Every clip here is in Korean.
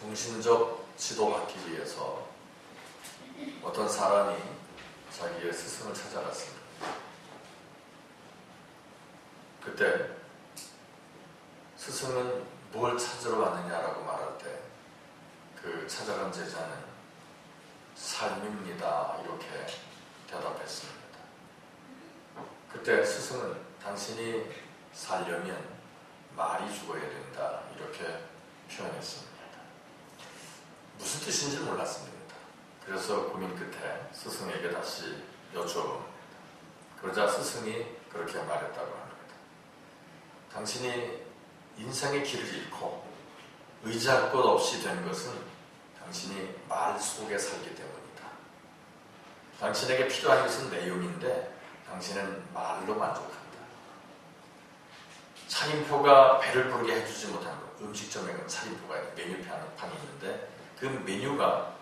정신적 지도받기 위해서 어떤 사람이 자기의 스승을 찾아갔습니다. 그때 스승은 뭘 찾으러 왔느냐라고 말할 때 그 찾아간 제자는 삶입니다. 이렇게 대답했습니다. 그때 스승은 당신이 살려면 말이 죽어야 된다. 이렇게 표현했습니다. 무슨 뜻인지 몰랐습니다. 그래서 고민 끝에 스승에게 다시 여쭤봅니다. 그러자 스승이 그렇게 말했다고 합니다. 당신이 인생의 길을 잃고 의지할 것 없이 된 것은 당신이 말 속에 살기 때문이다. 당신에게 필요한 것은 내용인데 당신은 말로 만족한다. 차림표가 배를 부르게 해주지 못하는 것. 음식점에 차림표가 메뉴판이 있는데 그 메뉴가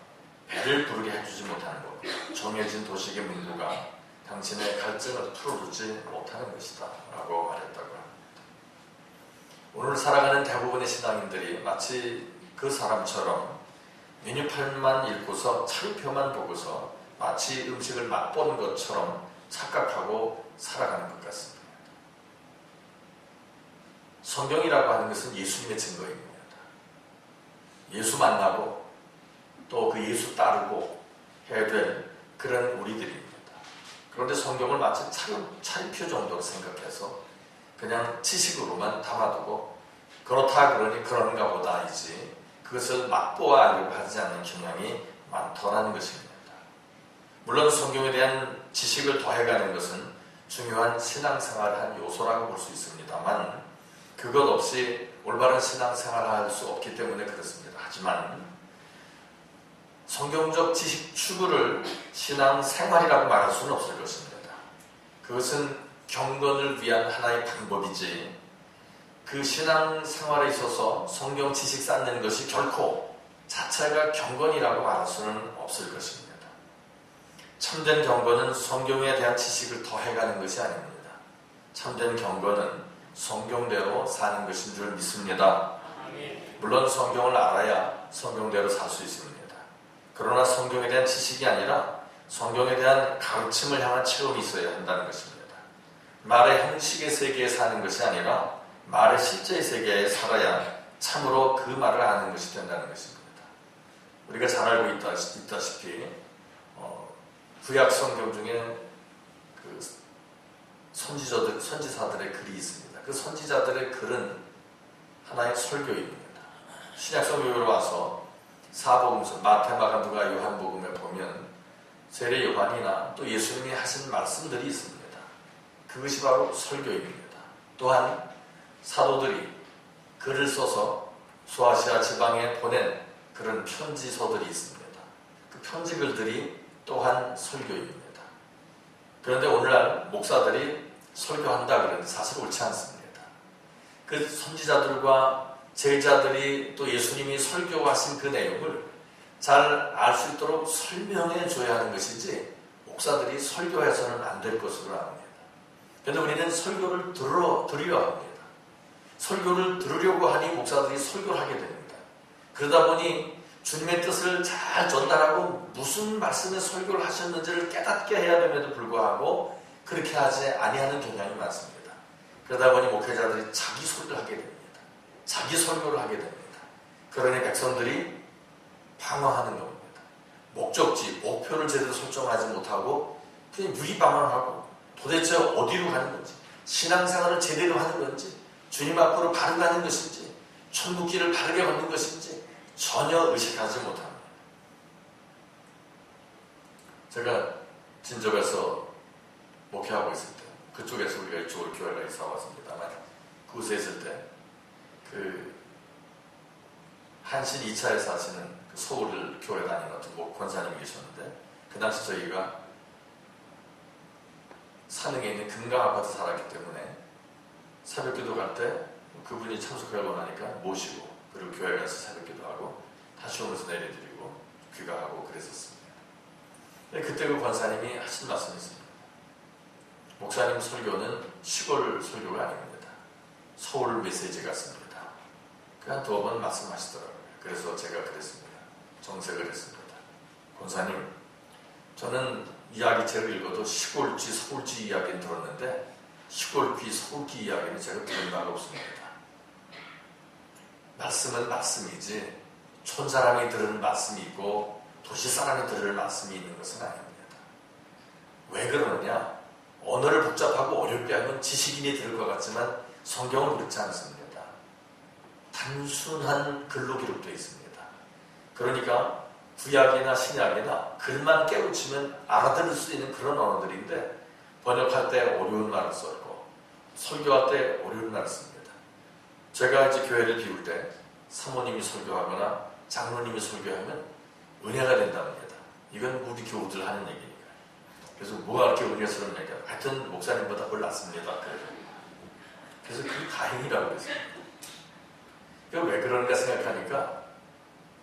배를 부르게 해주지 못하는 것. 정해진 도식의 문구가 당신의 갈증을 풀어주지 못하는 것이다 라고 말했다고 합니다. 오늘 살아가는 대부분의 신앙인들이 마치 그 사람처럼 메뉴판만 읽고서 차림표만 보고서 마치 음식을 맛보는 것처럼 착각하고 살아가는 것 같습니다. 성경이라고 하는 것은 예수님의 증거입니다. 예수 만나고 또 그 예수 따르고 해야 될 그런 우리들입니다. 그런데 성경을 마치 차림표 정도로 생각해서 그냥 지식으로만 담아두고 그렇다 그러니 그런가 보다이지 그것을 맛보아하려고 하지 않는 경향이 많더라는 것입니다. 물론 성경에 대한 지식을 더해가는 것은 중요한 신앙생활의 한 요소라고 볼 수 있습니다만 그것 없이 올바른 신앙생활을 할 수 없기 때문에 그렇습니다. 하지만 성경적 지식 추구를 신앙생활이라고 말할 수는 없을 것입니다. 그것은 경건을 위한 하나의 방법이지 그 신앙생활에 있어서 성경 지식 쌓는 것이 결코 자체가 경건이라고 말할 수는 없을 것입니다. 참된 경건은 성경에 대한 지식을 더해가는 것이 아닙니다. 참된 경건은 성경대로 사는 것인 줄 믿습니다. 물론 성경을 알아야 성경대로 살 수 있습니다. 그러나 성경에 대한 지식이 아니라 성경에 대한 가르침을 향한 체험이 있어야 한다는 것입니다. 말의 형식의 세계에 사는 것이 아니라 말의 실제의 세계에 살아야 참으로 그 말을 아는 것이 된다는 것입니다. 우리가 잘 알고 있다시피 구약 성경 중에 그 선지자들의 글이 있습니다. 그 선지자들의 글은 하나의 설교입니다. 신약 성경으로 와서 사복음서, 마태, 마가, 누가, 요한복음에 보면 세례 요한이나 또 예수님이 하신 말씀들이 있습니다. 그것이 바로 설교입니다. 또한 사도들이 글을 써서 소아시아 지방에 보낸 그런 편지서들이 있습니다. 그 편지글들이 또한 설교입니다. 그런데 오늘날 목사들이 설교한다 그러는데 사실 옳지 않습니다. 그 선지자들과 제자들이 또 예수님이 설교하신 그 내용을 잘 알 수 있도록 설명해 줘야 하는 것이지 목사들이 설교해서는 안 될 것으로 압니다. 그런데 우리는 설교를 들으려 합니다. 설교를 들으려고 하니 목사들이 설교를 하게 됩니다. 그러다 보니 주님의 뜻을 잘 전달하고 무슨 말씀에 설교를 하셨는지를 깨닫게 해야 됨에도 불구하고 그렇게 하지 아니하는 경향이 많습니다. 그러다 보니 목회자들이 자기 소리를 하게 됩니다. 자기 설교를 하게 됩니다. 그러니 백성들이 방황하는 겁니다. 목적지, 목표를 제대로 설정하지 못하고 그냥 유리방황하고 도대체 어디로 가는 건지 신앙생활을 제대로 하는 건지 주님 앞으로 바로 가는 것인지 천국길을 바르게 걷는 것인지 전혀 의식하지 못합니다. 제가 진접에서 목회하고 있을 때 그쪽에서 우리가 이쪽으로 교회가 이사 왔습니다만 그곳에 있을 때 그 한신 2차에 사시는 그 서울을 교회 다니는 어떤 권사님이 계셨는데 그 당시 저희가 산흥에 있는 금강 아파트 살았기 때문에 새벽기도 갈 때 그분이 참석하려고 하니까 모시고 그리고 교회 가서 새벽기도 하고 다시 오면서 내려드리고 귀가하고 그랬었습니다. 그때 그 권사님이 하신 말씀이 있습니다. 목사님 설교는 시골 설교가 아닙니다. 서울 메시지 같습니다. 그 한 2번 말씀하시더라고요. 그래서 제가 그랬습니다. 정색을 했습니다. 권사님, 저는 이야기책을 읽어도 시골쥐, 서울쥐 이야기는 들었는데 시골쥐, 서울쥐 이야기는 제가 들은 바가 없습니다. 말씀은 말씀이지 촌사람이 들을 말씀이 있고 도시사람이 들을 말씀이 있는 것은 아닙니다. 왜 그러느냐? 언어를 복잡하고 어렵게 하면 지식인이 들을 것 같지만 성경은 그렇지 않습니다. 단순한 글로 기록되어 있습니다. 그러니까 구약이나 신약이나 글만 깨우치면 알아들을 수 있는 그런 언어들인데 번역할 때 어려운 말을 썼고 설교할 때 어려운 말을 씁니다. 제가 이제 교회를 비울 때 사모님이 설교하거나 장로님이 설교하면 은혜가 된답니다. 이건 우리 교우들 하는 얘기니까. 그래서 뭐가 그렇게 은혜스러운 얘기야? 하여튼 목사님보다 뭘 낫습니다. 그래서 그게 다행이라고 그랬어요. 왜 그런가 생각하니까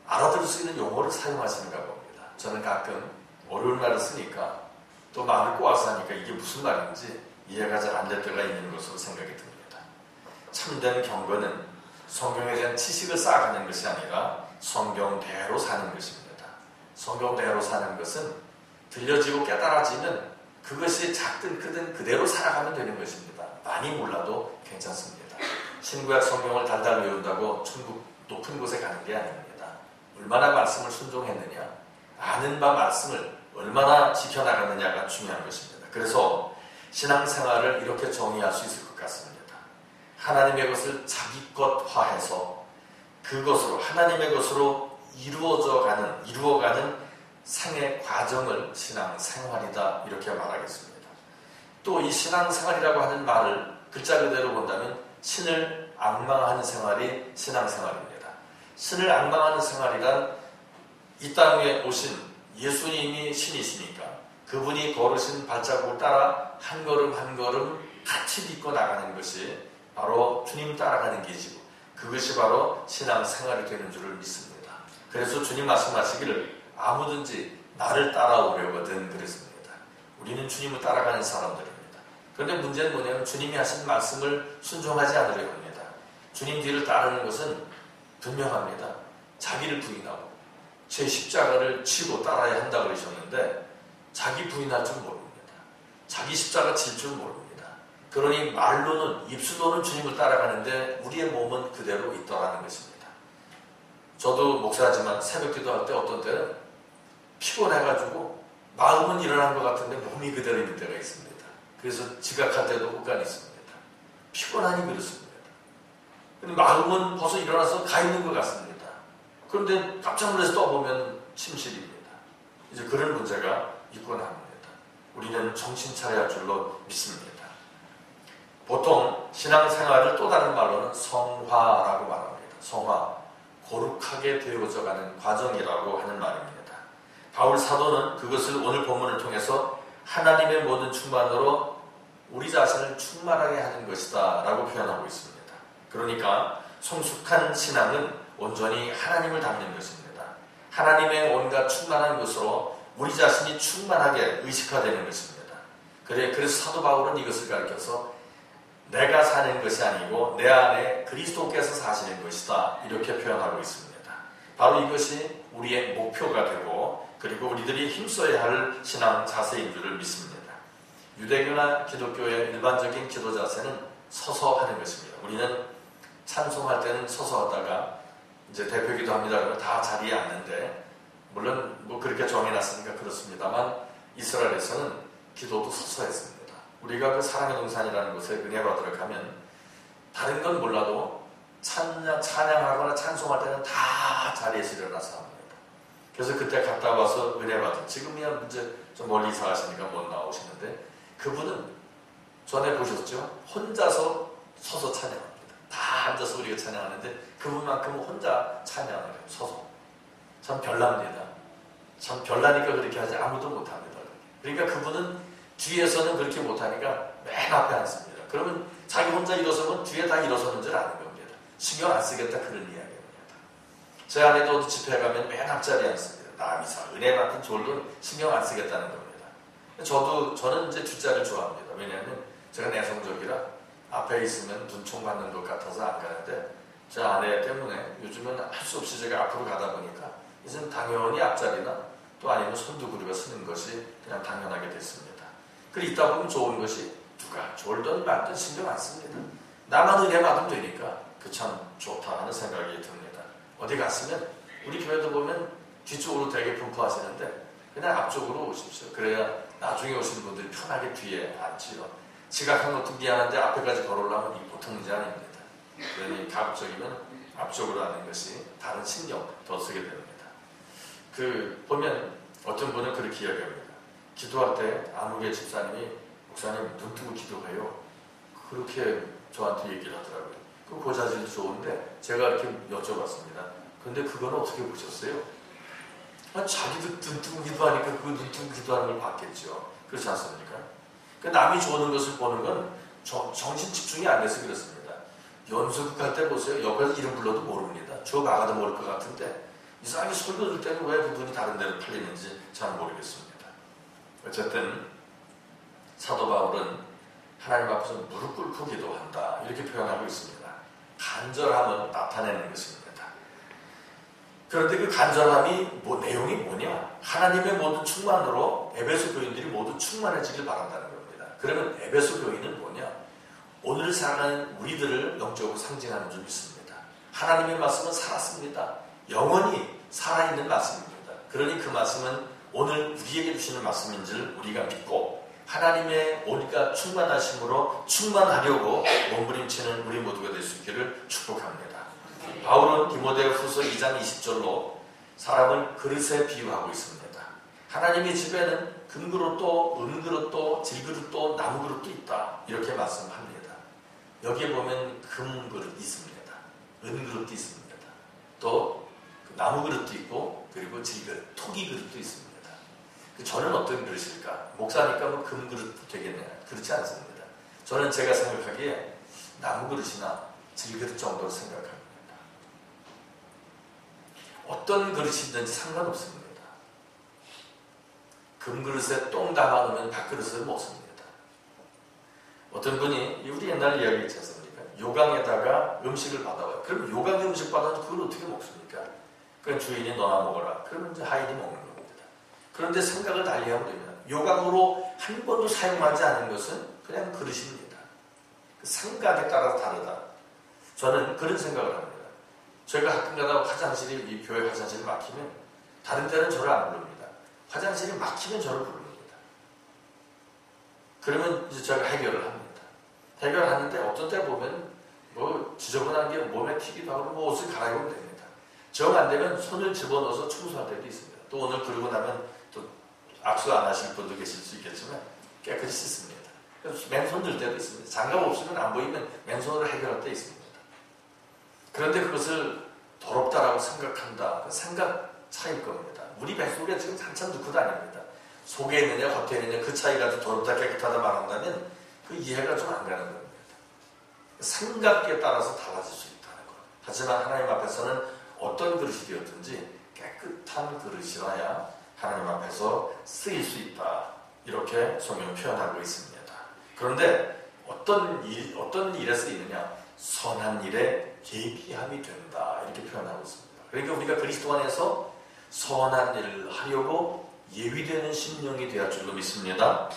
알아들을 수 있는 용어를 사용하시는가 봅니다. 저는 가끔 어려운 말을 쓰니까 또 말을 꼬아서 하니까 이게 무슨 말인지 이해가 잘 안 될 때가 있는 것으로 생각이 듭니다. 참된 경건은 성경에 대한 지식을 쌓아가는 것이 아니라 성경대로 사는 것입니다. 성경대로 사는 것은 들려지고 깨달아지는 그것이 작든 크든 그대로 살아가면 되는 것입니다. 많이 몰라도 괜찮습니다. 신구약 성경을 달달 외운다고 천국 높은 곳에 가는 게 아닙니다. 얼마나 말씀을 순종했느냐, 아는 바 말씀을 얼마나 지켜나가느냐가 중요한 것입니다. 그래서 신앙생활을 이렇게 정의할 수 있을 것 같습니다. 하나님의 것을 자기 것화해서 그것으로 하나님의 것으로 이루어가는 생의 과정을 신앙생활이다 이렇게 말하겠습니다. 또 이 신앙생활이라고 하는 말을 글자 그대로 본다면 신을 앙망하는 생활이 신앙생활입니다. 신을 앙망하는 생활이란 이 땅에 오신 예수님이 신이시니까 그분이 걸으신 발자국을 따라 한 걸음 한 걸음 같이 믿고 나가는 것이 바로 주님 따라가는 길이고 그것이 바로 신앙생활이 되는 줄을 믿습니다. 그래서 주님 말씀하시기를 아무든지 나를 따라오려거든 그랬습니다. 우리는 주님을 따라가는 사람들입니다. 그런데 문제는 뭐냐면 주님이 하신 말씀을 순종하지 않으려 합니다. 주님 뒤를 따르는 것은 분명합니다. 자기를 부인하고 제 십자가를 치고 따라야 한다고 그러셨는데 자기 부인할 줄 모릅니다. 자기 십자가 칠 줄 모릅니다. 그러니 말로는 입술로는 주님을 따라가는데 우리의 몸은 그대로 있더라는 것입니다. 저도 목사지만 새벽 기도할 때 어떤 때는 피곤해가지고 마음은 일어난 것 같은데 몸이 그대로 있는 때가 있습니다. 그래서 지각할 때도 혹간 있습니다. 피곤하니 그렇습니다. 근데 마음은 벌써 일어나서 가 있는 것 같습니다. 그런데 깜짝 놀라서 떠보면 침실입니다. 이제 그런 문제가 있곤 합니다. 우리는 정신 차려야 할 줄로 믿습니다. 보통 신앙생활을 또 다른 말로는 성화라고 말합니다. 성화, 거룩하게 되어져가는 과정이라고 하는 말입니다. 바울 사도는 그것을 오늘 본문을 통해서 하나님의 모든 충만으로 우리 자신을 충만하게 하는 것이다 라고 표현하고 있습니다. 그러니까 성숙한 신앙은 온전히 하나님을 닮는 것입니다. 하나님의 온갖 충만한 것으로 우리 자신이 충만하게 의식화되는 것입니다. 그래서 사도 바울은 이것을 가르쳐서 내가 사는 것이 아니고 내 안에 그리스도께서 사시는 것이다 이렇게 표현하고 있습니다. 바로 이것이 우리의 목표가 되고 그리고 우리들이 힘써야 할 신앙 자세인 줄을 믿습니다. 유대교나 기독교의 일반적인 기도 자세는 서서 하는 것입니다. 우리는 찬송할 때는 서서 하다가 이제 대표기도 합니다. 그러면 다 자리에 앉는데 물론 뭐 그렇게 정해놨으니까 그렇습니다만 이스라엘에서는 기도도 서서 했습니다. 우리가 그 사랑의 동산이라는 곳에 은혜 받으러 가면 다른 건 몰라도 찬양하거나 찬송할 때는 다 자리에서 일어나서 합니다. 그래서 그때 갔다 와서 은혜 받은 지금이야 이제 좀 멀리 이사 가시니까 못 나오시는데 그분은 전에 보셨죠? 혼자서 서서 찬양합니다. 다 앉아서 우리가 찬양하는데 그분만큼은 혼자 찬양을 해요. 서서. 참 별납니다. 참 별나니까 그렇게 하지 아무도 못합니다. 그러니까 그분은 뒤에서는 그렇게 못하니까 맨 앞에 앉습니다. 그러면 자기 혼자 일어서면 뒤에 다 일어서는 줄 아는 겁니다. 신경 안 쓰겠다 그런 이야기입니다. 제 아내도 집회 가면 맨 앞자리에 앉습니다. 남이사 은혜 받은 졸도 신경 안 쓰겠다는 겁니다. 저는 이제 뒷자리를 좋아합니다. 왜냐하면 제가 내성적이라 앞에 있으면 눈총 맞는 것 같아서 안 가는데 제 아내 때문에 요즘은 할 수 없이 제가 앞으로 가다 보니까 이제는 당연히 앞자리나 또 아니면 선두그룹에 서는 것이 그냥 당연하게 됐습니다. 그리고 있다 보면 좋은 것이 누가 졸든 말든 신경 안 씁니다. 나만 은혜 받으면 되니까 그 참 좋다 하는 생각이 듭니다. 어디 갔으면 우리 교회도 보면 뒤쪽으로 되게 분포하시는데 그냥 앞쪽으로 오십시오. 그래야 나중에 오시는 분들이 편하게 뒤에 앉지요. 지각한 것도 미안한데 앞에까지 걸어오려면 이 보통 문제 아닙니다. 그러니 가급적이면 앞쪽으로 하는 것이 다른 신경 더 쓰게 됩니다. 보면 어떤 분은 그렇게 이야기합니다. 기도할 때 아무개 집사님이 목사님 눈 뜨고 기도해요. 그렇게 저한테 얘기를 하더라고요. 그 고자질도 좋은데 제가 이렇게 여쭤봤습니다. 근데 그건 어떻게 보셨어요? 자기도 눈 뜨고 기도하니까 그 눈 뜨고 기도하는 걸 봤겠죠. 그렇지 않습니까? 남이 좋은 것을 보는 건 정신 집중이 안 돼서 그렇습니다. 연수국 할 때 보세요. 옆에서 이름 불러도 모릅니다. 저 나가도 모를 것 같은데 이상하게 설교 들 때는 왜 그분이 다른 데로 팔리는지 잘 모르겠습니다. 어쨌든 사도 바울은 하나님 앞에서 무릎 꿇고 기도한다 이렇게 표현하고 있습니다. 간절함을 나타내는 것입니다. 그런데 그 간절함이 내용이 뭐냐? 하나님의 모든 충만으로 에베소 교인들이 모두 충만해지길 바란다는 겁니다. 그러면 에베소 교인은 뭐냐? 오늘 살아가는 우리들을 영적으로 상징하는 줄 믿습니다. 하나님의 말씀은 살았습니다. 영원히 살아있는 말씀입니다. 그러니 그 말씀은 오늘 우리에게 주시는 말씀인 줄 우리가 믿고 하나님의 온갖 충만하심으로 충만하려고 몸부림치는 우리 모두가 될 수 있기를 축복합니다. 바울은 디모데후서 2장 20절로 사람을 그릇에 비유하고 있습니다. 하나님의 집에는 금그릇도 은그릇도 질그릇도 나무그릇도 있다 이렇게 말씀합니다. 여기에 보면 금그릇 있습니다. 은그릇도 있습니다. 또 나무그릇도 있고 그리고 질그릇, 토기그릇도 있습니다. 저는 어떤 그릇일까? 목사니까 금그릇 되겠네요. 그렇지 않습니다. 저는 제가 생각하기에 나무그릇이나 질그릇 정도로 생각합니다. 어떤 그릇이든지 상관없습니다. 금그릇에 똥 담아놓으면 밥그릇을 먹습니다. 어떤 분이 우리 옛날 이야기 있지 않습니까? 요강에다가 음식을 받아와요. 그럼 요강에 음식 받아서 그걸 어떻게 먹습니까? 그럼 주인이 너나 먹어라. 그러면 이제 하인이 먹는 겁니다. 그런데 생각을 달리하면 됩니다. 요강으로 한 번도 사용하지 않은 것은 그냥 그릇입니다. 그 생각에 따라 다르다. 저는 그런 생각을 합니다. 저희가 가끔가다 화장실이 이 교회 화장실이 막히면 다른 때는 저를 안 부릅니다. 화장실이 막히면 저를 부릅니다. 그러면 이제 제가 해결을 합니다. 해결하는데 어떤 때 보면 지저분한 게 몸에 튀기도 하고 옷을 갈아입으면 됩니다. 정 안 되면 손을 집어넣어서 청소할 때도 있습니다. 또 오늘 그러고 나면 또 악수 안 하실 분도 계실 수 있겠지만 깨끗이 씻습니다. 맨손 들 때도 있습니다. 장갑 없으면 안 보이면 맨손으로 해결할 때 있습니다. 그런데 그것을 더럽다라고 생각한다. 생각 차이일 겁니다. 우리 뱃속에 지금 한참 넣고 다닙니다. 속에 있느냐 겉에 있느냐 그 차이가 더럽다 깨끗하다 말한다면 그 이해가 좀 안 가는 겁니다. 생각에 따라서 달라질 수 있다는 것. 하지만 하나님 앞에서는 어떤 그릇이 되었든지 깨끗한 그릇이라야 하나님 앞에서 쓰일 수 있다. 이렇게 성경은 표현하고 있습니다. 그런데 어떤 일에 쓰이느냐? 선한 일에 예비함이 된다. 이렇게 표현하고 있습니다. 그러니까 우리가 그리스도 안에서 선한 일을 하려고 예비되는 심령이 되었 줄로 믿습니다.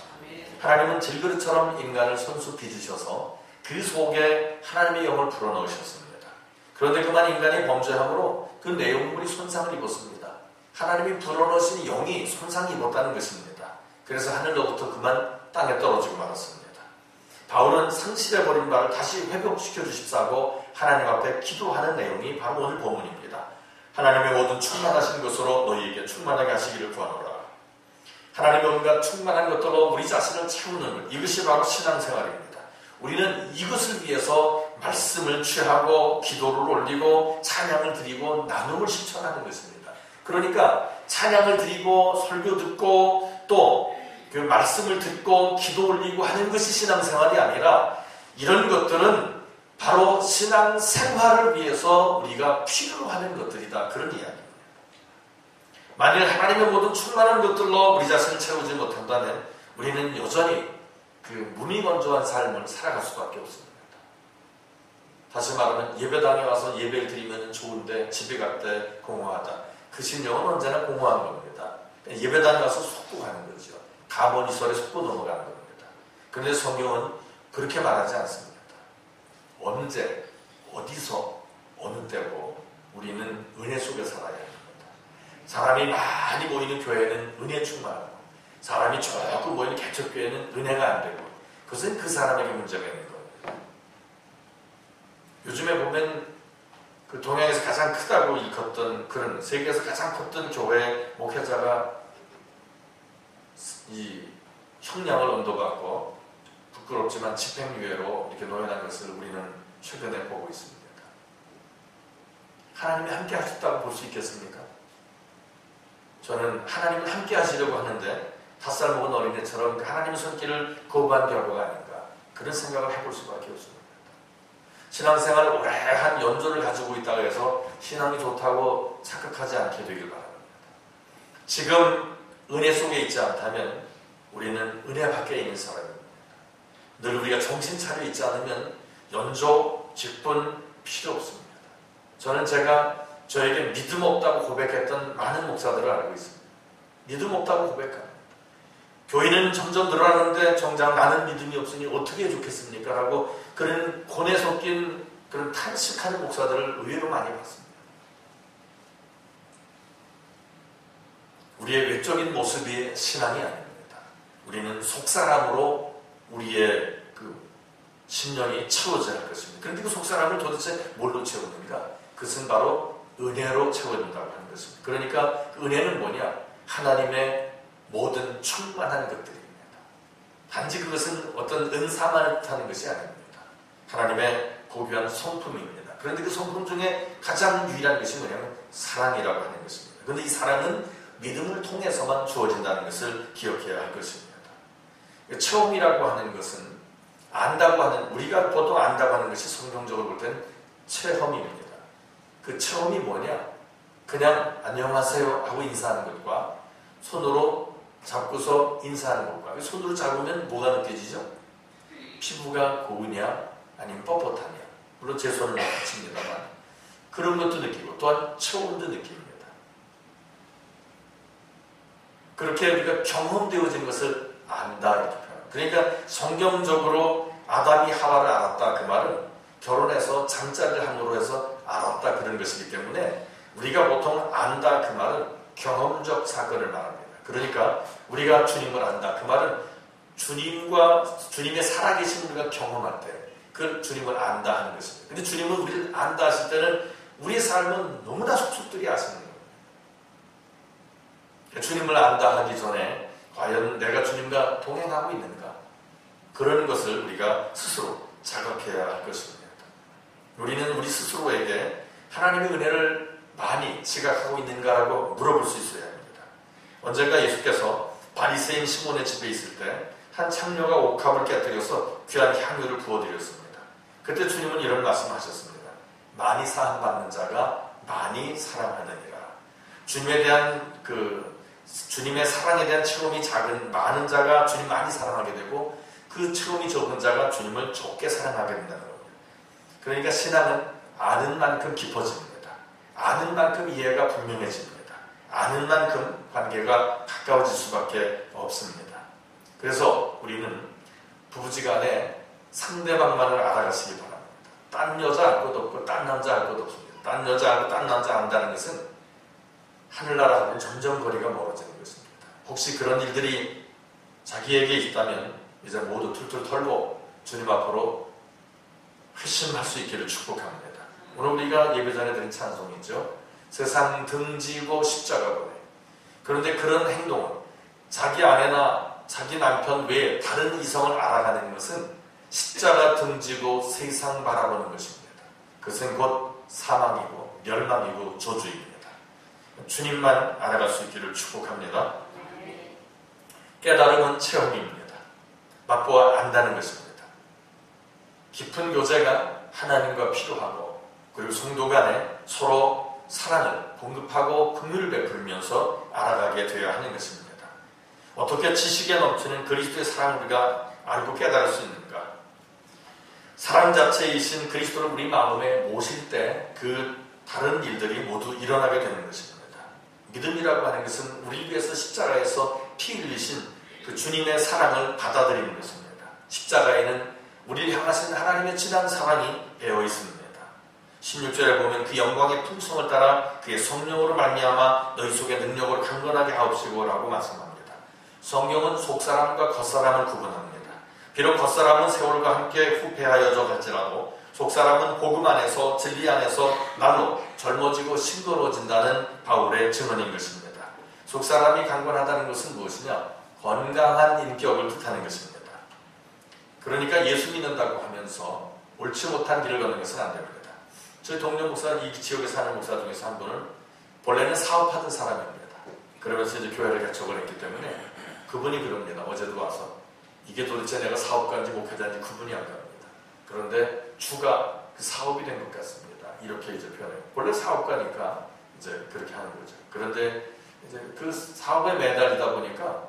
하나님은 질그릇처럼 인간을 손수 빚으셔서 그 속에 하나님의 영을 불어넣으셨습니다. 그런데 그만 인간이 범죄함으로 그 내용물이 손상을 입었습니다. 하나님이 불어넣으신 영이 손상을 입었다는 것입니다. 그래서 하늘로부터 그만 땅에 떨어지고 말았습니다. 바울은 상실해버린 바를 다시 회복시켜 주십사고 하나님 앞에 기도하는 내용이 바로 오늘 본문입니다. 하나님의 모든 충만하신 것으로 너희에게 충만하게 하시기를 구하노라. 하나님의 온갖 충만한 것들로 우리 자신을 채우는 이것이 바로 신앙생활입니다. 우리는 이것을 위해서 말씀을 취하고 기도를 올리고 찬양을 드리고 나눔을 실천하는 것입니다. 그러니까 찬양을 드리고 설교 듣고 또 그 말씀을 듣고 기도 올리고 하는 것이 신앙생활이 아니라 이런 것들은 바로 신앙생활을 위해서 우리가 필요로 하는 것들이다. 그런 이야기입니다. 만일 하나님의 모든 충만한 것들로 우리 자신을 채우지 못한다면 우리는 여전히 그 무미건조한 삶을 살아갈 수밖에 없습니다. 다시 말하면 예배당에 와서 예배를 드리면 좋은데 집에 갈 때 공허하다. 그 심령은 언제나 공허한 겁니다. 예배당에 와서 속고 가는 거죠. 가모니설에 속고 넘어가는 겁니다. 그런데 성경은 그렇게 말하지 않습니다. 언제, 어디서, 어느 때고 우리는 은혜 속에 살아야 합니다. 사람이 많이 모이는 교회는 은혜 충만하고 사람이 조금 모이는 개척교회는 은혜가 안 되고 그것은 그 사람에게 문제가 있는 겁니다. 요즘에 보면 그 동양에서 가장 크다고 일컫던 그런 세계에서 가장 컸던 교회 목회자가 이 형량을 언도받고 부끄럽지만 집행유예로 이렇게 노연한 것을 우리는 최근에 보고 있습니다. 하나님이 함께 하셨다고 볼 수 있겠습니까? 저는 하나님을 함께 하시려고 하는데 5살 먹은 어린애처럼 하나님의 손길을 거부한 결과가 아닌가 그런 생각을 해볼 수밖에 없습니다. 신앙생활을 오래 한 연조를 가지고 있다고 해서 신앙이 좋다고 착각하지 않게 되길 바랍니다. 지금 은혜 속에 있지 않다면 우리는 은혜 밖에 있는 사람입니다. 늘 우리가 정신 차려 있지 않으면 연조, 직분 필요 없습니다. 저는 제가 저에게 믿음 없다고 고백했던 많은 목사들을 알고 있습니다. 믿음 없다고 고백합니다. 교인은 점점 늘어나는데 정작 나는 믿음이 없으니 어떻게 좋겠습니까? 라고 그런 고뇌 섞인 그런 탄식하는 목사들을 의외로 많이 봤습니다. 우리의 외적인 모습이 신앙이 아닙니다. 우리는 속사람으로 우리의 그 심령이 채워져야 할 것입니다. 그런데 그 속사람을 도대체 뭘로 채우는가? 그것은 바로 은혜로 채워진다고 하는 것입니다. 그러니까 그 은혜는 뭐냐? 하나님의 모든 충만한 것들입니다. 단지 그것은 어떤 은사만 뜻하는 것이 아닙니다. 하나님의 고귀한 성품입니다. 그런데 그 성품 중에 가장 유일한 것이 뭐냐면 사랑이라고 하는 것입니다. 그런데 이 사랑은 믿음을 통해서만 주어진다는 것을 기억해야 할 것입니다. 처음이라고 하는 것은 안다고 하는, 우리가 보통 안다고 하는 것이 성경적으로 볼 때는 체험입니다. 그 체험이 뭐냐? 그냥 안녕하세요 하고 인사하는 것과 손으로 잡고서 인사하는 것과, 손으로 잡으면 뭐가 느껴지죠? 피부가 고우냐 아니면 뻣뻣하냐. 물론 제 손은 같습니다만 그런 것도 느끼고 또한 체온도 느낍니다. 그렇게 우리가 경험되어진 것을 안다 이렇게 표현합니다. 그러니까 성경적으로 아담이 하와를 알았다 그 말은 결혼해서 잠자리를 함으로 해서 알았다 그런 것이기 때문에 우리가 보통 안다 그 말은 경험적 사건을 말합니다. 그러니까 우리가 주님을 안다 그 말은 주님과 주님의 살아계신 우리가 경험할 때 그 주님을 안다 하는 것입니다. 근데 주님은 우리를 안다 하실 때는 우리의 삶은 너무나 속속들이 아시는 거예요. 주님을 안다 하기 전에 과연 내가 주님과 동행하고 있는가? 그런 것을 우리가 스스로 자각해야 할 것입니다. 우리는 우리 스스로에게 하나님의 은혜를 많이 지각하고 있는가라고 물어볼 수 있어야 합니다. 언젠가 예수께서 바리새인 시몬의 집에 있을 때 한 창녀가 옥합을 깨뜨려서 귀한 향유를 부어드렸습니다. 그때 주님은 이런 말씀하셨습니다. 많이 사랑받는 자가 많이 사랑하느니라. 주님에 대한 주님의 사랑에 대한 체험이 작은 많은 자가 주님 많이 사랑하게 되고 그 체험이 적은 자가 주님을 적게 사랑하게 된다는 겁니다. 그러니까 신앙은 아는 만큼 깊어집니다. 아는 만큼 이해가 분명해집니다. 아는 만큼 관계가 가까워질 수밖에 없습니다. 그래서 우리는 부부지간에 상대방만을 알아가시기 바랍니다. 딴 여자 알 것도 없고 딴 남자 알 것도 없습니다. 딴 여자 알고 딴 남자 안다는 것은 하늘나라하고는 점점 거리가 멀어지는 것입니다. 혹시 그런 일들이 자기에게 있다면 이제 모두 툴툴 털고 주님 앞으로 회심할 수 있기를 축복합니다. 오늘 우리가 예배 전에 드린 찬송이죠. 세상 등지고 십자가 보내. 그런데 그런 행동은 자기 아내나 자기 남편 외에 다른 이성을 알아가는 것은 십자가 등지고 세상 바라보는 것입니다. 그것은 곧 사망이고 멸망이고 저주입니다. 주님만 알아갈 수 있기를 축복합니다. 깨달음은 체험입니다. 맛보아 안다는 것입니다. 깊은 교제가 하나님과 필요하고 그리고 성도 간에 서로 사랑을 공급하고 긍휼을 베풀면서 알아가게 되어야 하는 것입니다. 어떻게 지식에 넘치는 그리스도의 사랑을 우리가 알고 깨달을 수 있는가? 사랑 자체이신 그리스도를 우리 마음에 모실 때 그 다른 일들이 모두 일어나게 되는 것입니다. 믿음이라고 하는 것은 우리 위해서 십자가에서 피 흘리신 그 주님의 사랑을 받아들이는 것입니다. 십자가에는 우리를 향하신 하나님의 진한 사랑이 배어 있습니다. 16절에 보면 그 영광의 풍성을 따라 그의 성령으로 말미암아 너희 속에 능력으로 강건하게 하옵시고 라고 말씀합니다. 성경은 속사람과 겉사람을 구분합니다. 비록 겉사람은 세월과 함께 후패하여져 갈지라도 속사람은 복음 안에서 진리 안에서 날로 젊어지고 싱거워진다는 바울의 증언인 것입니다. 속사람이 강건하다는 것은 무엇이냐? 건강한 인격을 뜻하는 것입니다. 그러니까 예수 믿는다고 하면서 옳지 못한 길을 걷는 것은 안 됩니다. 저희 동료 목사, 이 지역에 사는 목사 중에서 한 분은 본래는 사업하던 사람입니다. 그러면서 이제 교회를 개척을 했기 때문에 그분이 그럽니다. 어제도 와서 이게 도대체 내가 사업가인지 목회자인지 구분이 안 갑니다. 그런데 주가 그 사업이 된 것 같습니다. 이렇게 이제 표현해요. 원래 사업가니까 이제 그렇게 하는 거죠. 그런데 이제 그 사업에 매달리다 보니까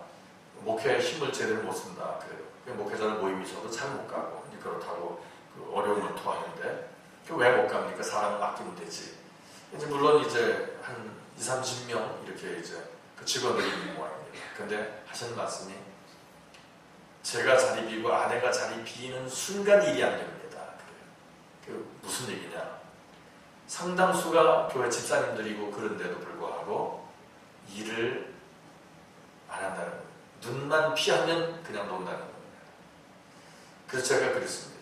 목회에 힘을 제대로 못 쓴다. 그래요. 목회자들 모임이 저도 잘 못 가고 그렇다고 그 어려움을 토하는데 왜 못 갑니까? 사람을 맡기면 되지. 이제 물론 이제 한 20-30명 이렇게 이제 그 직원들이 있는 모양입니다. 근데 하시는 말씀이 제가 자리 비고 아내가 자리 비는 순간 일이 안 됩니다. 그 무슨 얘기냐? 상당수가 교회 집사님들이고 그런데도 불구하고 일을 안 한다는 거예요. 눈만 피하면 그냥 논다는 겁니다. 그래서 제가 그랬습니다.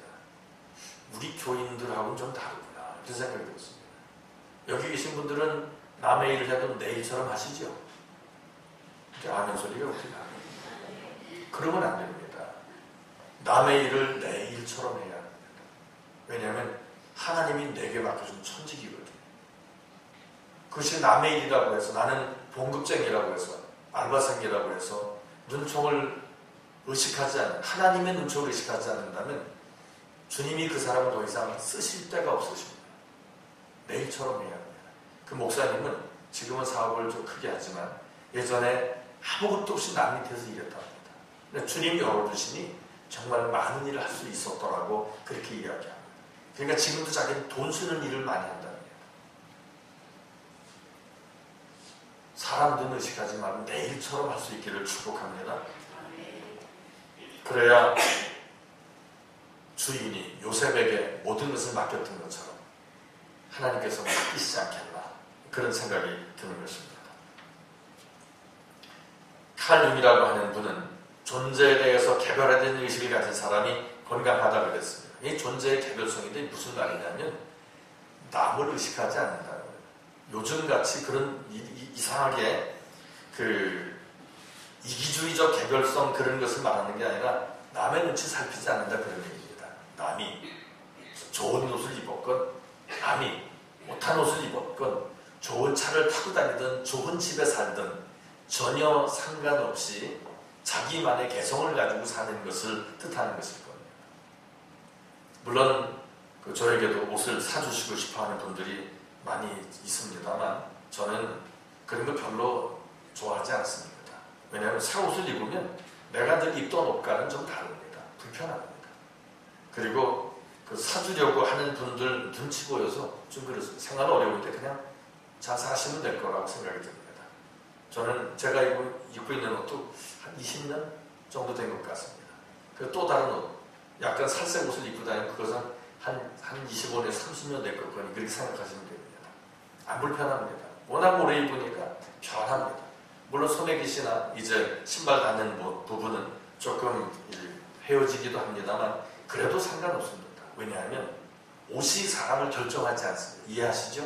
우리 교인들하고는 좀 다르구나 이런 생각이 들었습니다. 여기 계신 분들은 남의 일을 해도 내 일처럼 하시죠? 아멘 소리가 어떻게 나요? 그러면 안 됩니다. 남의 일을 내 일처럼 해야 합니다. 왜냐하면 하나님이 내게 맡겨준 천직이거든요. 그것이 남의 일이라고 해서 나는 봉급쟁이라고 해서 알바생이라고 해서 눈총을 의식하지 않는 하나님의 눈총을 의식하지 않는다면 주님이 그 사람을 더 이상 쓰실 데가 없으십니다. 내일처럼 해야 합니다. 그 목사님은 지금은 사업을 좀 크게 하지만 예전에 아무것도 없이 남 밑에서 일했다 합니다. 근데 주님이 열어주시니 정말 많은 일을 할 수 있었더라고 그렇게 이야기합니다. 그러니까 지금도 자기는 돈 쓰는 일을 많이 한다는 거예요. 사람들은 의식하지 말고 내일처럼 할 수 있기를 축복합니다. 그래야 주인이 요셉에게 모든 것을 맡겼던 것처럼 하나님께서 맡기시지 않겠나 그런 생각이 드는 것입니다. 칼 융이라고 하는 분은 존재에 대해서 개별화된 의식을 가진 사람이 건강하다고 그랬습니다. 이 존재의 개별성인데 무슨 말이냐면 남을 의식하지 않는다는 거예요. 요즘같이 그런 이상하게 그 이기주의적 개별성 그런 것을 말하는 게 아니라 남의 눈치 살피지 않는다 그런 얘기입니다. 남이 좋은 옷을 입었건 남이 못한 옷을 입었건 좋은 차를 타고 다니든 좋은 집에 살든 전혀 상관없이 자기만의 개성을 가지고 사는 것을 뜻하는 것일 겁니다. 물론 저에게도 옷을 사주시고 싶어하는 분들이 많이 있습니다만 저는 그런 거 별로 좋아하지 않습니다. 왜냐하면 새 옷을 입으면 내가 늘 입던 옷과는 좀 다릅니다. 불편합니다. 그리고 그 사주려고 하는 분들 눈치 보여서 좀 그렇습니다. 생활 어려운데 그냥 잘 사시면 될 거라고 생각이 듭니다. 저는 제가 입고 있는 옷도 한 20년 정도 된 것 같습니다. 그리고 또 다른 옷, 약간 살색 옷을 입고 다니면 그것은 한 25년, 30년 될 것 거니 그렇게 생각하시면 됩니다. 안 불편합니다. 워낙 오래 입으니까 편합니다. 물론 소매깃이나 이제 신발 닿는 부분은 조금 헤어지기도 합니다만 그래도 상관없습니다. 왜냐하면 옷이 사람을 결정하지 않습니다. 이해하시죠?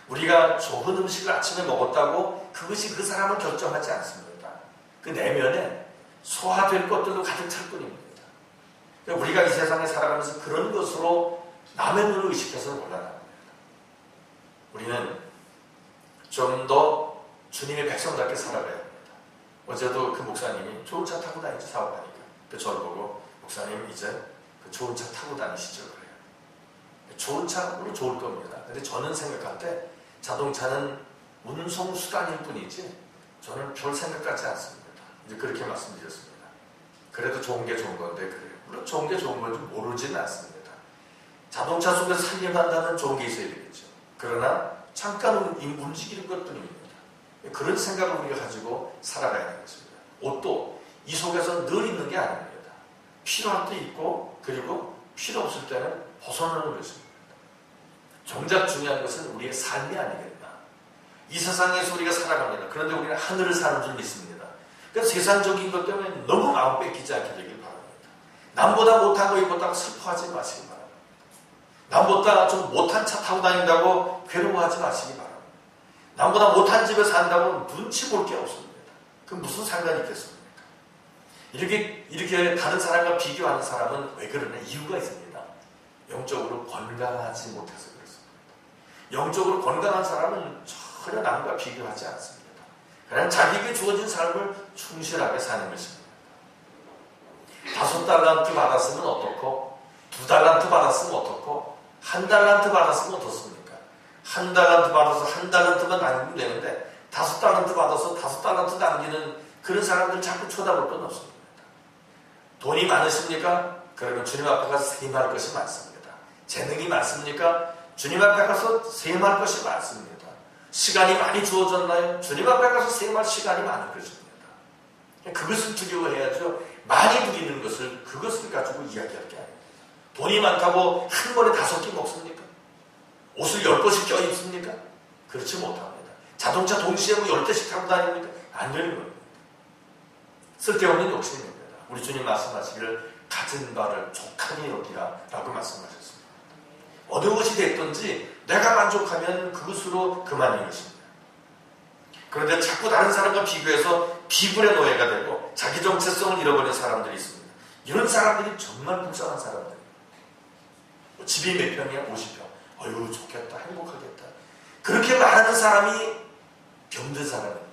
우리가 좋은 음식을 아침에 먹었다고 그것이 그 사람을 결정하지 않습니다. 그 내면에 소화될 것들로 가득 찰 뿐입니다. 그러니까 우리가 이 세상에 살아가면서 그런 것으로 남의 눈을 의식해서는 곤란합니다. 우리는 좀 더 주님의 백성답게 살아가야 합니다. 어제도 그 목사님이 좋은 차 타고 다니지 사업하니까 그 저를 보고 목사님 이제 그 좋은 차 타고 다니시죠 그래요. 좋은 차로 좋을 겁니다. 근데 저는 생각할 때 자동차는 운송수단일 뿐이지 저는 별 생각 같지 않습니다. 이제 그렇게 말씀드렸습니다. 그래도 좋은 게 좋은 건데 그래요. 물론 좋은 게 좋은 건지 모르지는 않습니다. 자동차 속에서 살림한다면 좋은 게 있어야 되겠죠. 그러나 잠깐 움직이는 것뿐입니다. 그런 생각을 우리가 가지고 살아가야 하는 것입니다. 옷도 이 속에서 늘 있는 게 아닙니다. 필요할 때 입고 그리고 필요 없을 때는 벗어나는 것입니다. 정작 중요한 것은 우리의 삶이 아니겠나. 이 세상에서 우리가 살아갑니다. 그런데 우리는 하늘을 사는 줄 믿습니다. 그래서 세상적인 것 때문에 너무 마음 뺏기지 않게 되길 바랍니다. 남보다 못한 거 입었다고 슬퍼하지 마시기 바랍니다. 남보다 좀 못한 차 타고 다닌다고 괴로워하지 마시기 바랍니다. 남보다 못한 집에 산다고 눈치 볼 게 없습니다. 그 무슨 상관이 있겠습니까? 이렇게 다른 사람과 비교하는 사람은 왜 그러냐? 이유가 있습니다. 영적으로 건강하지 못해서 그렇습니다. 영적으로 건강한 사람은 전혀 남과 비교하지 않습니다. 그냥 자기에게 주어진 삶을 충실하게 사는 것입니다. 5달란트 받았으면 어떻고 2달란트 받았으면 어떻고 1달란트 받았으면 어떻습니까? 1달란트 받아서 1달란트만 남기면 되는데 5달란트 받아서 5달란트 남기는 그런 사람들 자꾸 쳐다볼 건 없습니다. 돈이 많으십니까? 그러면 주님 앞에 가서 세임할 것이 많습니다. 재능이 많습니까? 주님 앞에 가서 세임할 것이 많습니다. 시간이 많이 주어졌나요? 주님 앞에 가서 세임할 시간이 많을 것입니다. 그것을 두려워해야죠. 많이 누리는 것을 그것을 가지고 이야기할 게 아닙니다. 돈이 많다고 한 번에 5끼 먹습니까? 옷을 10번씩 껴입습니까? 그렇지 못합니다. 자동차 동시에 10대씩 타고 다닙니까? 안 되는 겁니다. 쓸데없는 욕심입니다. 우리 주님 말씀하시기를 가진 바를 족하니 여기라 라고 말씀하셨습니다. 어느 것이 됐든지 내가 만족하면 그것으로 그만인 것입니다. 그런데 자꾸 다른 사람과 비교해서 비굴의 노예가 되고 자기 정체성을 잃어버린 사람들이 있습니다. 이런 사람들이 정말 불쌍한 사람들입니다. 집이 몇 평이야? 50평. 어휴 좋겠다. 행복하겠다. 그렇게 말하는 사람이 병든 사람입니다.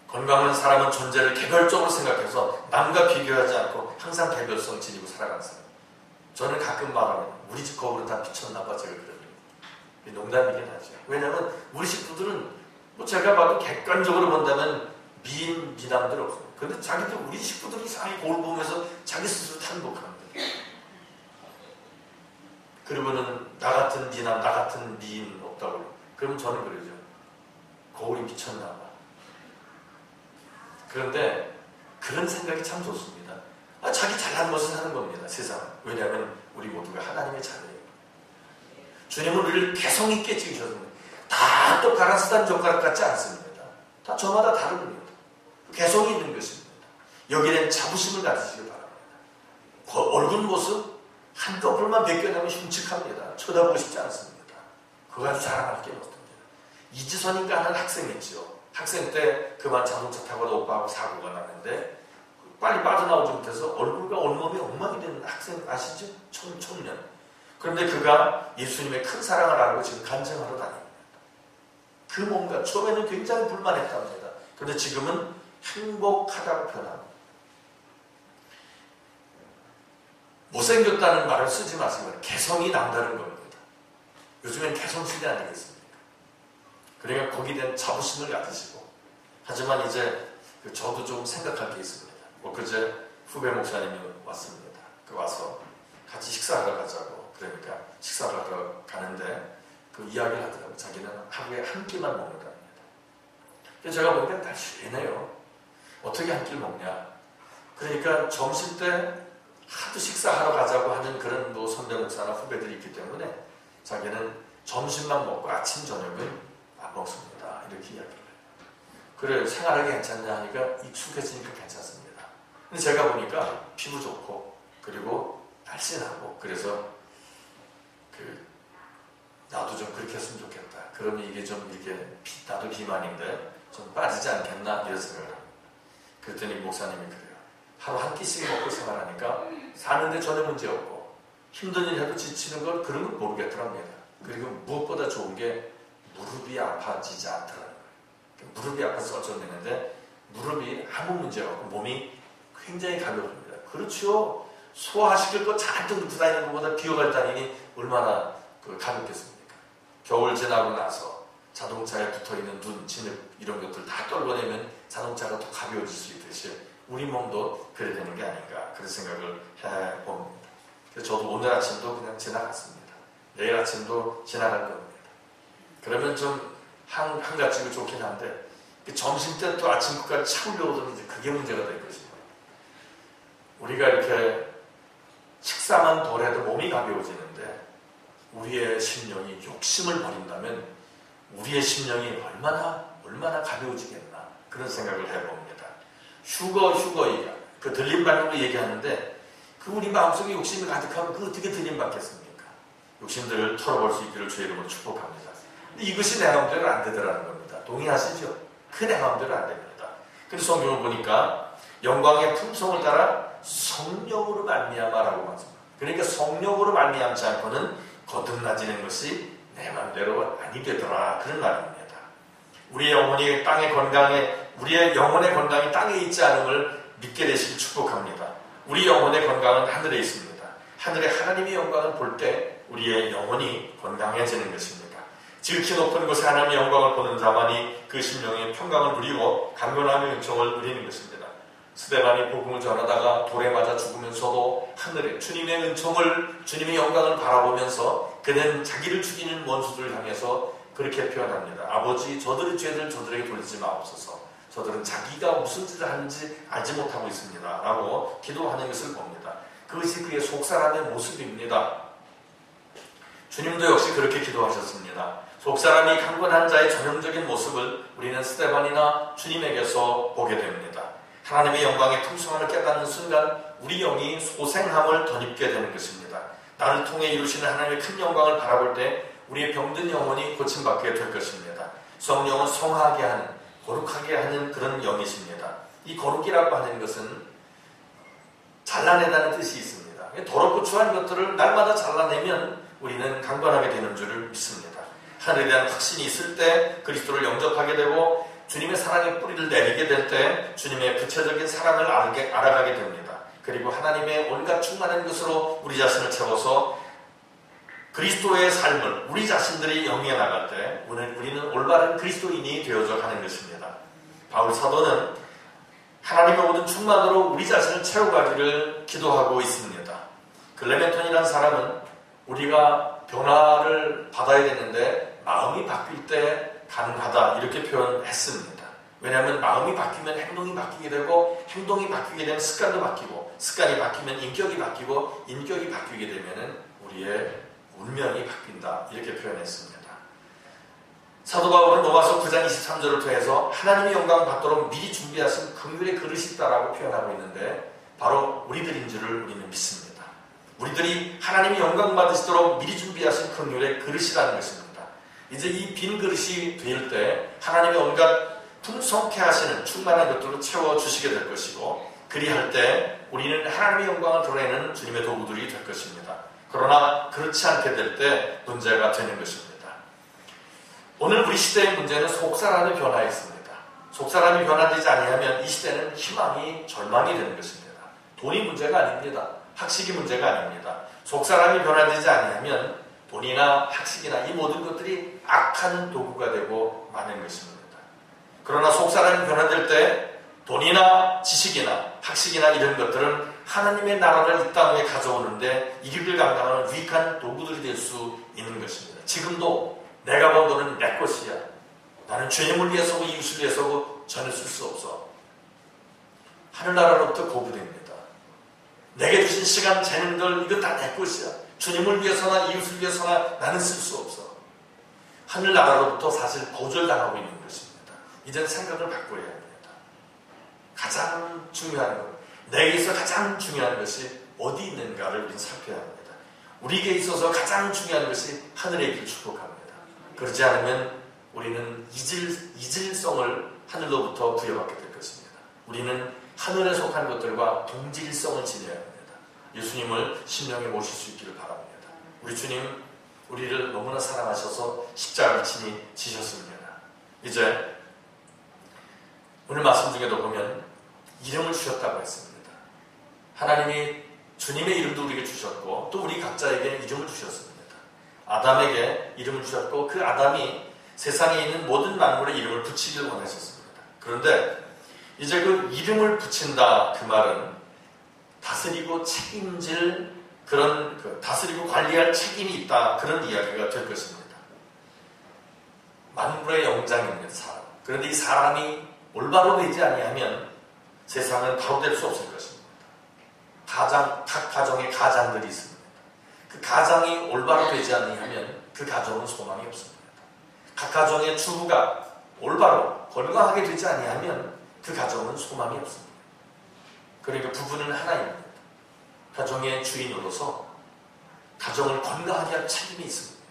건강한 사람은 존재를 개별적으로 생각해서 남과 비교하지 않고 항상 개별성 지니고 살아가는 사람. 저는 가끔 말하면 우리 집 거울은 다 미쳤나 봐 제가 그래요. 농담이긴 하죠. 왜냐하면 우리 식구들은 제가 봐도 객관적으로 본다면 미남들 없어요. 그런데 자기들 우리 식구들이 이상하게 거울 보면서 자기 스스로 탄복합니다. 그러면은 나 같은 미남, 나 같은 미인 없다고. 그러면 저는 그러죠. 거울이 미쳤나 봐. 그런데 그런 생각이 참 좋습니다. 자기 잘난 것을 하는 겁니다. 세상은. 왜냐하면 우리 모두가 하나님의 자녀예요. 주님은 우리를 개성 있게 지으셨습니다. 다 또 가라스단 젓가락 같지 않습니다. 다 저마다 다릅니다. 개성이 있는 것입니다. 여기는 자부심을 가지시기 바랍니다. 얼굴 모습 한꺼풀만 벗겨내면 흉측합니다. 쳐다보고 싶지 않습니다. 그거 가지고 자랑할 게 없습니다. 이지선인가 하는 학생이 있죠. 학생 때 그만 자동차 타고 오빠하고 사고가 나는데 빨리 빠져나오지 못해서 얼굴과 온몸이 엉망이 되는 학생 아시죠? 청년. 그런데 그가 예수님의 큰 사랑을 알고 지금 간증하러 다닙니다. 그 뭔가 처음에는 굉장히 불만했답니다. 그런데 지금은 행복하다고 표현합니다. 못생겼다는 말을 쓰지 마시고 개성이 남다른 겁니다. 요즘엔 개성시대 아니겠습니까? 그러니까 거기에 대한 자부심을 가지시고 하지만 이제 저도 좀 생각할 게 있습니다. 그제 후배 목사님이 왔습니다. 와서 같이 식사하러 가자고 그러니까 식사를 하러 가는데 그 이야기를 하더라고요. 자기는 하루에 한 끼만 먹는답니다. 그래서 제가 보니까 다시네요. 어떻게 한 끼를 먹냐. 그러니까 점심 때 하도 식사하러 가자고 하는 그런 선배 목사나 후배들이 있기 때문에 자기는 점심만 먹고 아침 저녁은 안 먹습니다. 이렇게 이야기를 해요. 그래 생활하기 괜찮냐 하니까 익숙해지니까 괜찮습니다. 근데 제가 보니까 피부 좋고 그리고 날씬하고 그래서 나도 좀 그렇게 했으면 좋겠다. 그러면 이게 좀 이렇게 나도 비만인데 좀 빠지지 않겠나 이런 생각을 합니다. 그랬더니 목사님이 그래요. 하루 한 끼씩 먹고 생활하니까 사는데 전혀 문제 없고 힘든 일 해도 지치는 걸 그런 건 모르겠더랍니다. 그리고 무엇보다 좋은 게 무릎이 아파지지 않더라고요. 무릎이 아파서 어쩌는데 무릎이 아무 문제가 없고 몸이 굉장히 가벼워집니다. 그렇죠. 소화시킬 거 잔뜩 넣고 다니는 것보다 비어갈 다니니 얼마나 가볍겠습니까? 겨울 지나고 나서 자동차에 붙어있는 눈, 진흙 이런 것들 다 떨궈내면 자동차가 더 가벼워질 수 있듯이 우리 몸도 그래야 되는 게 아닌가 그런 생각을 해봅니다. 그래서 저도 오늘 아침도 그냥 지나갔습니다. 내일 아침도 지나갈 겁니다. 그러면 좀 한가지고 좋긴 한데 점심 때 또 아침까지 참으려고 이제 그게 문제가 될 것입니다. 우리가 이렇게 식사만 덜해도 몸이 가벼워지는데 우리의 심령이 욕심을 버린다면 우리의 심령이 얼마나 가벼워지겠나 그런 생각을 해봅니다. 휴거 그 들림받는 거 얘기하는데 그 우리 마음속에 욕심이 가득하면 그 어떻게 들림받겠습니까? 욕심들을 털어볼 수 있기를 주의 이름으로 축복합니다. 근데 이것이 내 마음대로 안 되더라는 겁니다. 동의하시죠? 그 내 마음대로 안 됩니다. 그래서 성경을 보니까 영광의 품성을 따라 성령으로 말미암아라고 말씀합니다. 그러니까 성령으로 말미암지 않고는 거듭나지는 것이 내 마음대로 아니 되더라 그런 말입니다. 우리의 영혼이 우리의 영혼의 건강이 땅에 있지 않음을 믿게 되시길 축복합니다. 우리 영혼의 건강은 하늘에 있습니다. 하늘에 하나님의 영광을 볼 때 우리의 영혼이 건강해지는 것입니다. 지극히 높은 곳에 하나님의 영광을 보는 자만이 그 심령의 평강을 누리고 강건함의 은총을 누리는 것입니다. 스데반이 복음을 전하다가 돌에 맞아 죽으면서도 하늘에 주님의 은총을 주님의 영광을 바라보면서 그는 자기를 죽이는 원수들을 향해서 그렇게 표현합니다. 아버지 저들의 죄를 저들에게 돌리지 마옵소서. 저들은 자기가 무슨 짓을 하는지 알지 못하고 있습니다. 라고 기도하는 것을 봅니다. 그것이 그의 속사람의 모습입니다. 주님도 역시 그렇게 기도하셨습니다. 속사람이 강건한 자의 전형적인 모습을 우리는 스데반이나 주님에게서 보게 됩니다. 하나님의 영광의 풍성함을 깨닫는 순간 우리 영이 소생함을 덧입게 되는 것입니다. 나를 통해 이루시는 하나님의 큰 영광을 바라볼 때 우리의 병든 영혼이 고침받게 될 것입니다. 성령은 성하게 하는, 거룩하게 하는 그런 영이십니다. 이 거룩이라고 하는 것은 잘라내다는 뜻이 있습니다. 더럽고 추한 것들을 날마다 잘라내면 우리는 강건하게 되는 줄을 믿습니다. 하늘에 대한 확신이 있을 때 그리스도를 영접하게 되고 주님의 사랑의 뿌리를 내리게 될 때 주님의 구체적인 사랑을 알아가게 됩니다. 그리고 하나님의 온갖 충만한 것으로 우리 자신을 채워서 그리스도의 삶을 우리 자신들이 영위해 나갈 때 우리는 올바른 그리스도인이 되어져 가는 것입니다. 바울 사도는 하나님의 모든 충만으로 우리 자신을 채워가기를 기도하고 있습니다. 글레멘톤이라는 사람은 우리가 변화를 받아야 되는데 마음이 바뀔 때 가능하다 이렇게 표현했습니다. 왜냐하면 마음이 바뀌면 행동이 바뀌게 되고 행동이 바뀌게 되면 습관도 바뀌고 습관이 바뀌면 인격이 바뀌고 인격이 바뀌게 되면 우리의 운명이 바뀐다 이렇게 표현했습니다. 사도 바울은 로마서 9장 23절을 통해서 하나님의 영광을 받도록 미리 준비하신 긍휼의 그릇이 있다라고 표현하고 있는데 바로 우리들인 줄을 우리는 믿습니다. 우리들이 하나님의 영광 받으시도록 미리 준비하신 긍휼의 그릇이라는 것입니다. 이제 이 빈 그릇이 될 때 하나님의 온갖 풍성케 하시는 충만한 것들로 채워주시게 될 것이고 그리할 때 우리는 하나님의 영광을 드러내는 주님의 도구들이 될 것입니다. 그러나 그렇지 않게 될 때 문제가 되는 것입니다. 오늘 우리 시대의 문제는 속사람의 변화였습니다. 속사람이 변화되지 아니하면 이 시대는 희망이 절망이 되는 것입니다. 돈이 문제가 아닙니다. 학식이 문제가 아닙니다. 속사람이 변화되지 아니하면 돈이나 학식이나 이 모든 것들이 악한 도구가 되고 마는 것입니다. 그러나 속사람이 변화될 때 돈이나 지식이나 학식이나 이런 것들은 하나님의 나라를 이 땅에 가져오는데 이익을 감당하는 유익한 도구들이 될 수 있는 것입니다. 지금도 내가 번 돈은 내 것이야. 나는 주님을 위해서고 이웃을 위해서고 전혀 쓸 수 없어. 하늘나라로부터 거부됩니다. 내게 주신 시간, 재능들 이거 다 내 것이야. 주님을 위해서나 이웃을 위해서나 나는 쓸 수 없어. 하늘나라로부터 사실 거절당하고 있는 것입니다. 이제는 생각을 바꿔야 합니다. 가장 중요한 것, 내게 있어 가장 중요한 것이 어디 있는가를 우리는 살펴야 합니다. 우리에게 있어서 가장 중요한 것이 하늘의 길을 축복합니다. 그러지 않으면 우리는 이질성을 하늘로부터 부여받게 될 것입니다. 우리는 하늘에 속한 것들과 동질성을 지녀야 합니다. 예수님을 심령에 모실 수 있기를 바랍니다. 우리 주님 우리를 너무나 사랑하셔서 십자가를 친히 지셨습니다. 이제 오늘 말씀 중에도 보면 이름을 주셨다고 했습니다. 하나님이 주님의 이름도 우리에게 주셨고 또 우리 각자에게 이름을 주셨습니다. 아담에게 이름을 주셨고 그 아담이 세상에 있는 모든 만물의 이름을 붙이기를 원하셨습니다. 그런데 이제 그 이름을 붙인다 그 말은 다스리고 책임질 그런 다스리고 관리할 책임이 있다 그런 이야기가 될 것입니다. 만물의 영장입니다. 사람. 그런데 이 사람이 올바로 되지 아니하면 세상은 바로 될 수 없을 것입니다. 각 가정에 가장들이 있습니다. 그 가장이 올바로 되지 아니하면 그 가정은 소망이 없습니다. 각 가정의 주부가 올바로 건강하게 되지 아니하면 그 가정은 소망이 없습니다. 그러니까 부부는 하나입니다. 가정의 주인으로서 가정을 건강하게 할 책임이 있습니다.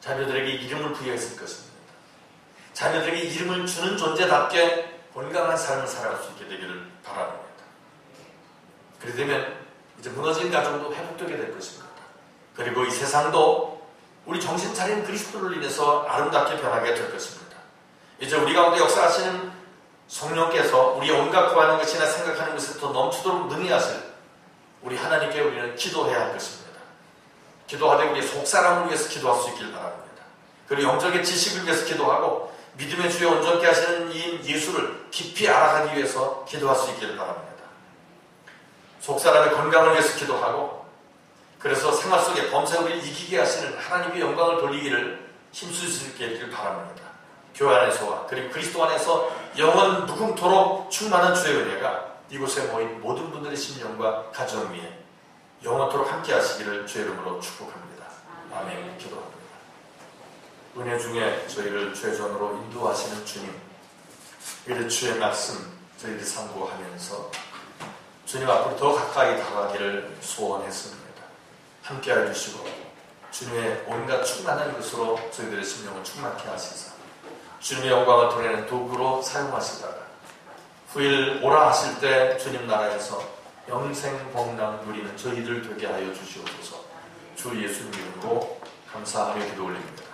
자녀들에게 이름을 부여했을 것입니다. 자녀들에게 이름을 주는 존재답게 건강한 삶을 살아갈 수 있게 되기를 바랍니다. 그렇게 되면 이제 무너진 가정도 회복되게 될 것입니다. 그리고 이 세상도 우리 정신 차린 그리스도를 인해서 아름답게 변하게 될 것입니다. 이제 우리 가운데 역사하시는 성령께서 우리 온갖 구하는 것이나 생각하는 것을 더 넘치도록 능히 하실 우리 하나님께 우리는 기도해야 할 것입니다. 기도하되 우리의 속사람을 위해서 기도할 수 있길 바랍니다. 그리고 영적인 지식을 위해서 기도하고 믿음의 주에 온전케 하시는 이 예수를 깊이 알아가기 위해서 기도할 수 있길 바랍니다. 속사람의 건강을 위해서 기도하고 그래서 생활 속에 범사를 이기게 하시는 하나님의 영광을 돌리기를 힘쓸 수 있게 되길 바랍니다. 교회 안에서와 그리고 그리스도 안에서 영원 무궁토록 충만한 주의 은혜가 이곳에 모인 모든 분들의 심령과 가정 위에 영원토록 함께 하시기를 주의 이름으로 축복합니다. 아멘. 기도합니다. 은혜 중에 저희를 최전으로 인도하시는 주님, 이를 주의 말씀 저희를 상고하면서 주님 앞으로 더 가까이 다가가기를 소원했습니다. 함께 해주시고 주님의 온갖 충만한 것으로 저희들의 심령을 충만케 하시사 주님의 영광을 드러내는 도구로 사용하시다가 후일 오라 하실 때 주님 나라에서 영생 복락 누리는 저희들 되게 하여 주시옵소서. 주 예수님 이름으로 감사하며 기도 올립니다.